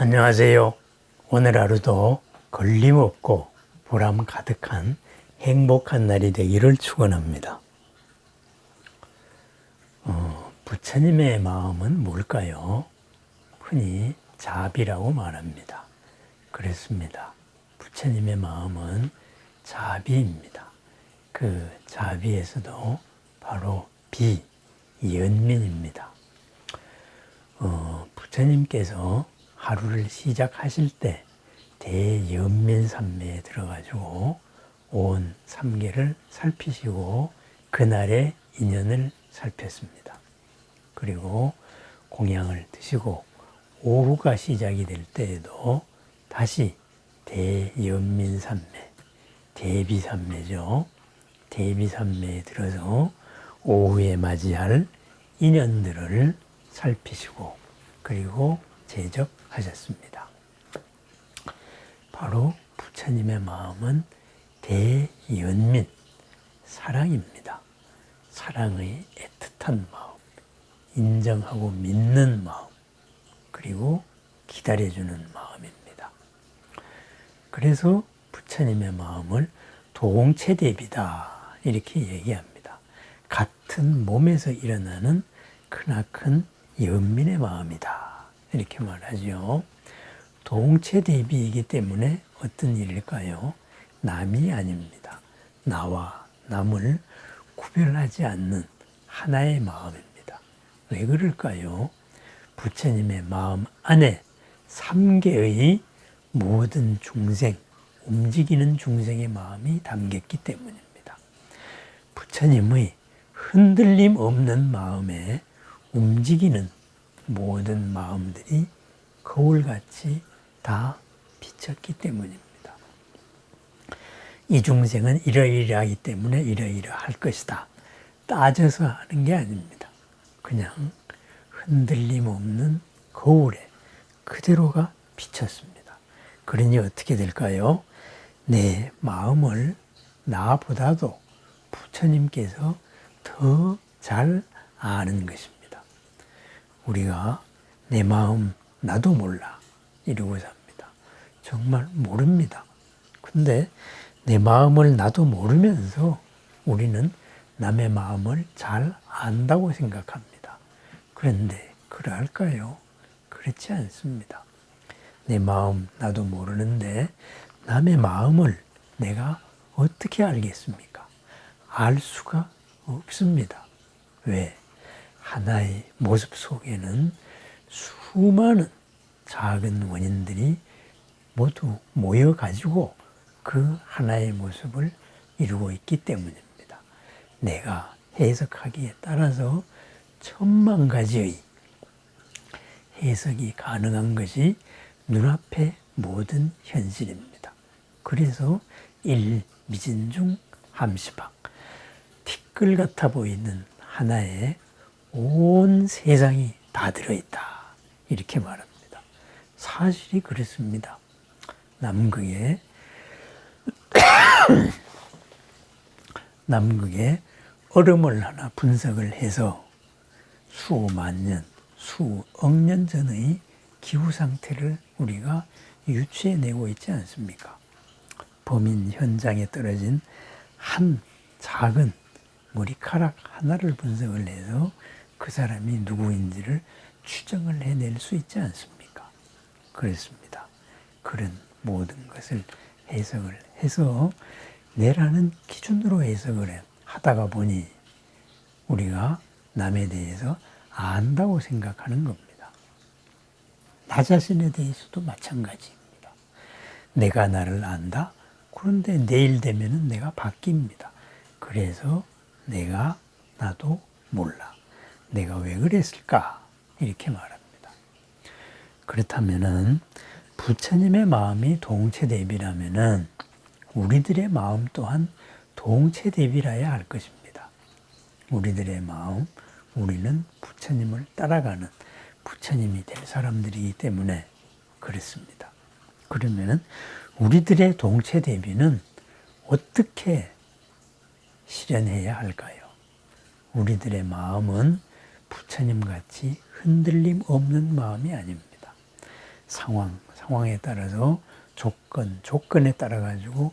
안녕하세요. 오늘 하루도 걸림없고 보람 가득한 행복한 날이 되기를 축원합니다. 부처님의 마음은 뭘까요? 흔히 자비라고 말합니다. 그렇습니다. 부처님의 마음은 자비입니다. 그 자비에서도 바로 비연민입니다. 부처님께서 하루를 시작하실 때 대연민산매에 들어가지고 온 3계를 살피시고 그날의 인연을 살폈습니다. 그리고 공양을 드시고 오후가 시작이 될 때에도 다시 대연민산매, 대비산매죠. 대비산매에 들어서 오후에 맞이할 인연들을 살피시고 그리고 제적하셨습니다. 바로 부처님의 마음은 대연민, 사랑입니다. 사랑의 애틋한 마음, 인정하고 믿는 마음, 그리고 기다려주는 마음입니다. 그래서 부처님의 마음을 동체대비다 이렇게 얘기합니다. 같은 몸에서 일어나는 크나큰 연민의 마음이다 이렇게 말하죠. 동체대비이기 때문에 어떤 일일까요? 남이 아닙니다. 나와 남을 구별하지 않는 하나의 마음입니다. 왜 그럴까요? 부처님의 마음 안에 3계의 모든 중생, 움직이는 중생의 마음이 담겼기 때문입니다. 부처님의 흔들림 없는 마음에 움직이는 모든 마음들이 거울같이 다 비쳤기 때문입니다. 이 중생은 이러이러하기 때문에 이러이러할 것이다. 따져서 하는 게 아닙니다. 그냥 흔들림 없는 거울에 그대로가 비쳤습니다. 그러니 어떻게 될까요? 내 마음을 나보다도 부처님께서 더 잘 아는 것입니다. 우리가 내 마음 나도 몰라 이러고 삽니다. 정말 모릅니다. 근데 내 마음을 나도 모르면서 우리는 남의 마음을 잘 안다고 생각합니다. 그런데 그럴까요? 그렇지 않습니다. 내 마음 나도 모르는데 남의 마음을 내가 어떻게 알겠습니까? 알 수가 없습니다. 왜? 하나의 모습 속에는 수많은 작은 원인들이 모두 모여가지고 그 하나의 모습을 이루고 있기 때문입니다. 내가 해석하기에 따라서 1000만 가지의 해석이 가능한 것이 눈앞의 모든 현실입니다. 그래서 일미진중 함시박, 티끌 같아 보이는 하나에 온 세상이 다 들어있다 이렇게 말합니다. 사실이 그렇습니다. 남극에 얼음을 하나 분석을 해서 수만 년, 수억 년 전의 기후 상태를 우리가 유추해내고 있지 않습니까? 범인 현장에 떨어진 한 작은 머리카락 하나를 분석을 해서 그 사람이 누구인지를 추정을 해낼 수 있지 않습니까? 그렇습니다. 그런 모든 것을 해석을 해서 내라는 기준으로 해석을 하다가 보니 우리가 남에 대해서 안다고 생각하는 겁니다. 나 자신에 대해서도 마찬가지입니다. 내가 나를 안다? 그런데 내일 되면은 내가 바뀝니다. 그래서 내가 나도 몰라. 내가 왜 그랬을까? 이렇게 말합니다. 그렇다면은 부처님의 마음이 동체대비라면은 우리들의 마음 또한 동체대비라야 할 것입니다. 우리들의 마음, 우리는 부처님을 따라가는 부처님이 될 사람들이기 때문에 그렇습니다. 그러면은 우리들의 동체대비는 어떻게 실현해야 할까요? 우리들의 마음은 부처님같이 흔들림 없는 마음이 아닙니다. 상황에 따라서 조건에 따라 가지고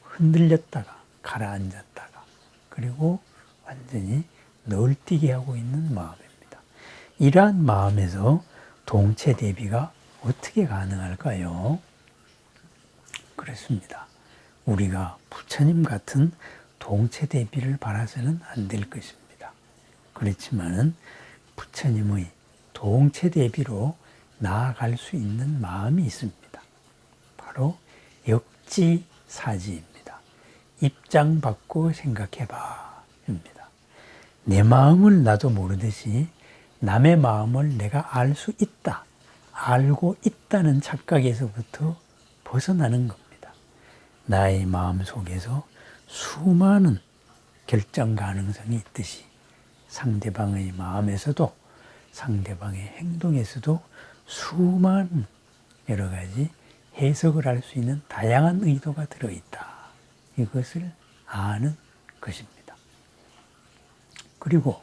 흔들렸다가 가라앉았다가 그리고 완전히 널뛰게 하고 있는 마음입니다. 이러한 마음에서 동체 대비가 어떻게 가능할까요? 그렇습니다. 우리가 부처님 같은 동체 대비를 바라서는 안 될 것입니다. 그렇지만 부처님의 동체 대비로 나아갈 수 있는 마음이 있습니다. 바로 역지사지입니다. 입장 바꾸어 생각해봐 입니다. 내 마음을 나도 모르듯이 남의 마음을 내가 알 수 있다, 알고 있다는 착각에서부터 벗어나는 겁니다. 나의 마음 속에서 수많은 결정 가능성이 있듯이 상대방의 마음에서도 상대방의 행동에서도 수많은 여러 가지 해석을 할 수 있는 다양한 의도가 들어있다. 이것을 아는 것입니다. 그리고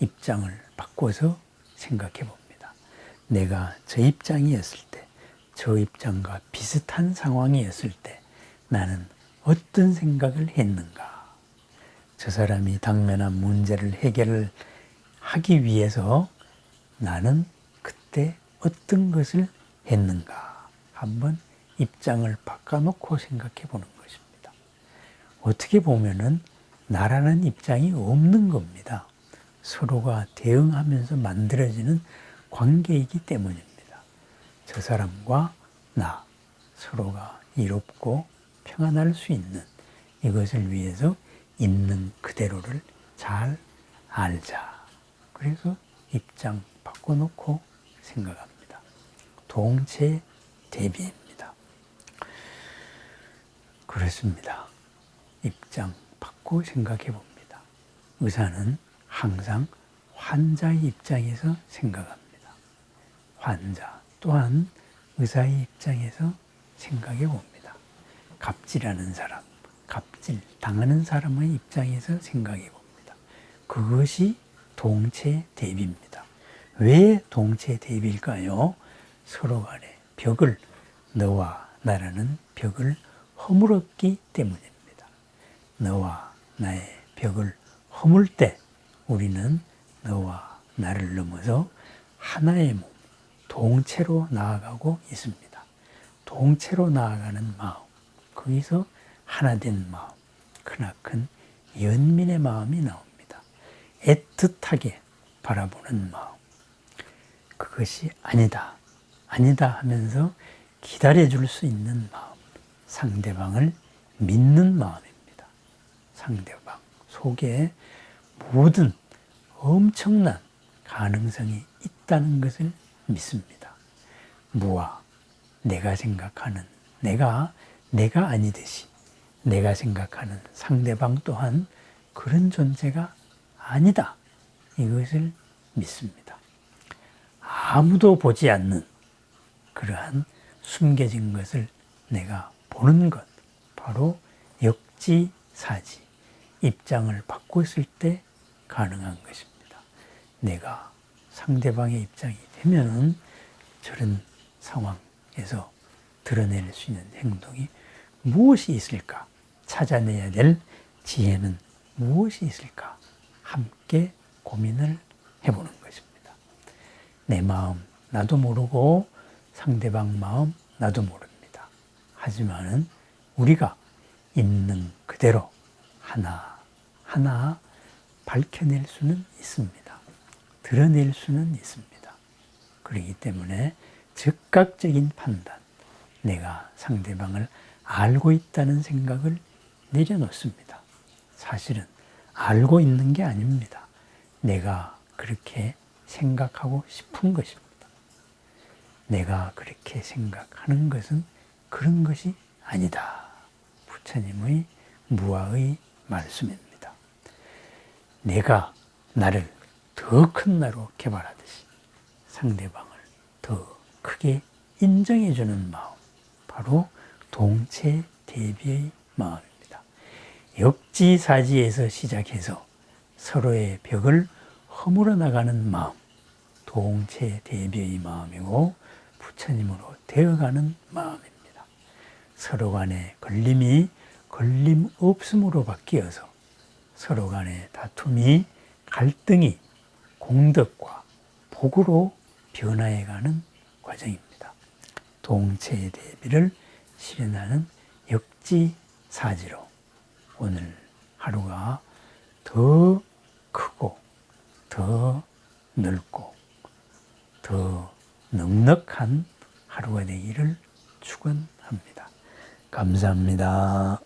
입장을 바꿔서 생각해 봅니다. 내가 저 입장이었을 때, 저 입장과 비슷한 상황이었을 때 나는 어떤 생각을 했는가? 저 사람이 당면한 문제를 해결을 하기 위해서 나는 그때 어떤 것을 했는가? 한번 입장을 바꿔놓고 생각해 보는 것입니다. 어떻게 보면은 나라는 입장이 없는 겁니다. 서로가 대응하면서 만들어지는 관계이기 때문입니다. 저 사람과 나 서로가 이롭고 평안할 수 있는 이것을 위해서 있는 그대로를 잘 알자. 그래서 입장 바꿔놓고 생각합니다. 동체 대비입니다. 그렇습니다. 입장 바꿔 생각해 봅니다. 의사는 항상 환자의 입장에서 생각합니다. 환자 또한 의사의 입장에서 생각해 봅니다. 갑질하는 사람, 갑질 당하는 사람의 입장에서 생각해 봅니다. 그것이 동체 대비입니다. 왜 동체 대비일까요? 서로 간에 벽을, 너와 나라는 벽을 허물었기 때문입니다. 너와 나의 벽을 허물 때 우리는 너와 나를 넘어서 하나의 몸, 동체로 나아가고 있습니다. 동체로 나아가는 마음, 거기서 하나된 마음, 크나큰 연민의 마음이 나옵니다. 애틋하게 바라보는 마음, 그것이 아니다, 아니다 하면서 기다려줄 수 있는 마음, 상대방을 믿는 마음입니다. 상대방 속에 모든 엄청난 가능성이 있다는 것을 믿습니다. 무와 내가 생각하는 내가 아니듯이 내가 생각하는 상대방 또한 그런 존재가 아니다. 이것을 믿습니다. 아무도 보지 않는 그러한 숨겨진 것을 내가 보는 것, 바로 역지사지, 입장을 바꿨을 때 가능한 것입니다. 내가 상대방의 입장이 되면 저런 상황에서 드러낼 수 있는 행동이 무엇이 있을까? 찾아내야 될 지혜는 무엇이 있을까? 함께 고민을 해보는 것입니다. 내 마음 나도 모르고 상대방 마음 나도 모릅니다. 하지만 우리가 있는 그대로 하나하나 밝혀낼 수는 있습니다. 드러낼 수는 있습니다. 그렇기 때문에 즉각적인 판단, 내가 상대방을 알고 있다는 생각을 내려놓습니다. 사실은 알고 있는 게 아닙니다. 내가 그렇게 생각하고 싶은 것입니다. 내가 그렇게 생각하는 것은 그런 것이 아니다. 부처님의 무아의 말씀입니다. 내가 나를 더 큰 나로 개발하듯이 상대방을 더 크게 인정해주는 마음, 바로 동체 대비의 마음입니다. 역지사지에서 시작해서 서로의 벽을 허물어 나가는 마음, 동체 대비의 마음이고 부처님으로 되어가는 마음입니다. 서로 간의 걸림이 걸림 없음으로 바뀌어서 서로 간의 다툼이 갈등이 공덕과 복으로 변화해가는 과정입니다. 동체의 대비를 실현하는 역지사지로 오늘 하루가 더 크고 더 넓고 더 넉넉한 하루가 되기를 축원합니다. 감사합니다.